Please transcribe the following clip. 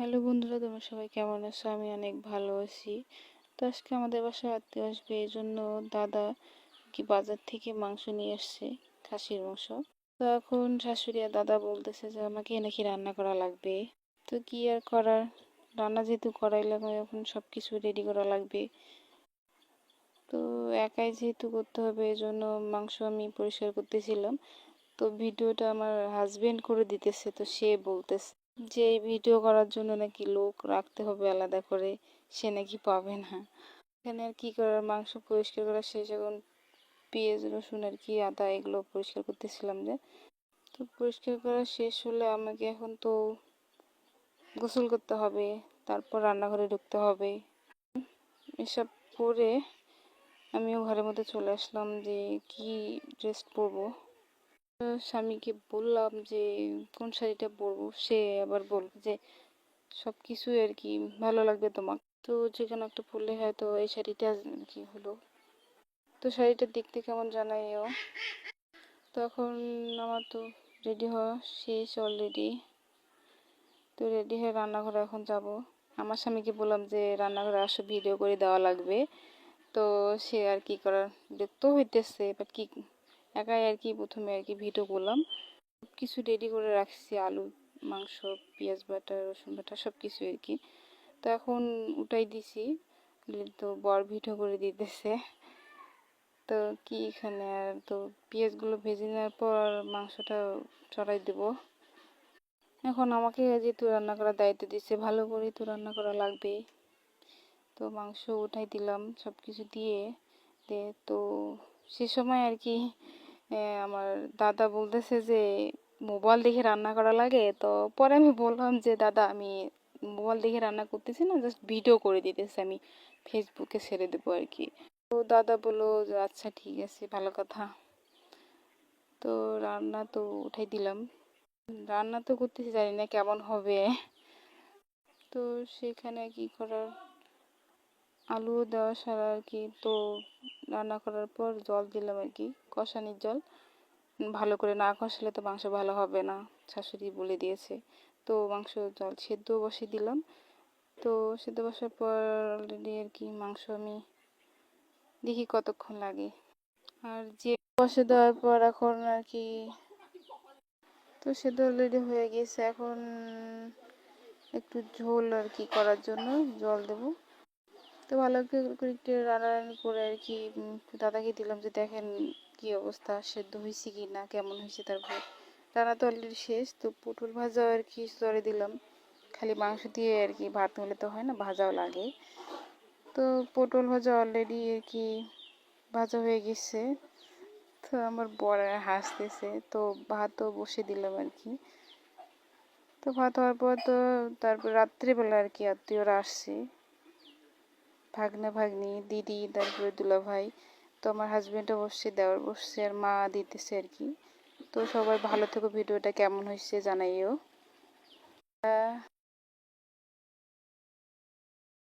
Hello বন্ধুরা, তোমরা সবাই কেমন আছো? আমি অনেক ভালো আছি। তো আজকে আমাদের বাসায় আত্মীয় আসবে, এই জন্য দাদা কি বাজার থেকে মাংস নিয়ে আসছে, খাসির মাংস। তো এখন শাশুড়ি আর দাদা বলতেছে যে আমাকে নাকি রান্না করা লাগবে। তো কি আর করার, রান্না যেহেতু করাই লাগবে, এখন সব কিছু রেডি করা লাগবে। তো একাই যেহেতু করতে হবে, এই জন্য মাংস আমি পরিষ্কার করতেছিলাম। তো ভিডিওটা আমার হাজবেন্ড করে দিতেছে, তো সে বলতেছে যে এই ভিডিও করার জন্য নাকি লোক রাখতে হবে আলাদা করে, সে নাকি পাবে না। এখানে আর কি করার, মাংস পরিষ্কার করা শেষ, এখন পেঁয়াজ রসুন আর কি আদা এগুলো পরিষ্কার করতেছিলাম যে। তো পরিষ্কার করা শেষ হলে আমাকে এখন তো গোসল করতে হবে, তারপর রান্নাঘরে ঢুকতে হবে। এসব করে আমিও ঘরের মধ্যে চলে আসলাম যে কি ড্রেস পরবো। স্বামীকে বললাম যে কোন শাড়িটা পরবো, সে আবার বলল যে সব কিছুই আর কি ভালো লাগবে তোমার, তো যেকোনো একটা পরলে হয়তো এই শাড়িটা আর কি হলো। তো শাড়িটা দেখতে কেমন জানাইও। তখন আমার তো রেডি হওয়া শেষ অলরেডি। তো রেডি হয়ে রান্নাঘরে এখন যাব। আমার স্বামীকে বললাম যে রান্নাঘরে আসো, ভিডিও করে দেওয়া লাগবে। তো সে আর কি করার, দেখতেও হইতেছে বাট কি, একাই আর কি প্রথমে আর কি ভিডিও করলাম। সব কিছু রেডি করে রাখছি, আলু, মাংস, পেঁয়াজ বাটা, রসুন বাটা সব কিছু আর কি। তো এখন উঠাই দিছি, তো বর ভিডিও করে দিতেছে। তো কি এখানে আর, তো পেঁয়াজগুলো ভেজে নেওয়ার পর মাংসটা চড়াই দেব। এখন আমাকে যেহেতু রান্না করার দায়িত্ব দিচ্ছে, ভালো করে তো রান্না করা লাগবে। তো মাংস উঠাই দিলাম সব কিছু দিয়ে। তো সে সময় আর কি আমার দাদা বলতেছে যে মোবাইল দেখে রান্না করা লাগে। তো পরে আমি বললাম যে দাদা আমি মোবাইল দেখে রান্না করতেছি না, জাস্ট ভিডিও করে দিতেছি, আমি ফেসবুকে ছেড়ে দেবো আর কি। তো দাদা বললো যে আচ্ছা ঠিক আছে, ভালো কথা। তো রান্না তো উঠাই দিলাম, রান্না তো করতেছি, জানি না কেমন হবে। তো সেখানে কি করার, আলু দেওয়া সারা আর কি। তো রান্না করার পর জল দিলাম আর কি, কষানির জল। ভালো করে না কষালে তো মাংস ভালো হবে না, শাশুড়ি বলে দিয়েছে। তো মাংস জল সেদ্ধ বসিয়ে দিলাম। তো সেদ্ধ বসার পর অলরেডি আর কি মাংস আমি দেখি কতক্ষণ লাগে। আর যে বসে দেওয়ার পর এখন আর কি, তো সেদ্ধ অলরেডি হয়ে গেছে, এখন একটু ঝোল আর কি করার জন্য জল দেবো। তো ভালো করে একটু রান্নারান্নি করে আর কি দাদাকে দিলাম যে দেখেন কি অবস্থা, সেদ্ধ হয়েছে কি না, কেমন হয়েছে। তারপর রান্না তো অলরেডি শেষ, তো পটল ভাজা আর কি সরে দিলাম। খালি মাংস দিয়ে আর কি ভাত হলে তো হয় না, ভাজাও লাগে। তো পটল ভাজা অলরেডি আর কি ভাজা হয়ে গেছে। তো আমার বর হাসতেছে, তো ভাতও বসে দিলাম আর কি। তো ভাত হওয়ার পর তো তারপর রাত্রিবেলা আর কি আত্মীয়রা আসছে, ভাগ্না ভাগ্নি, দিদি, তারপরে দুলাভাই। তো আমার হাজবেন্ডও বসছে, দেওর বসছে, আর মা দিতেছে আর কি। তো সবাই ভালো থেকো, ভিডিওটা কেমন হয়েছে জানাইও।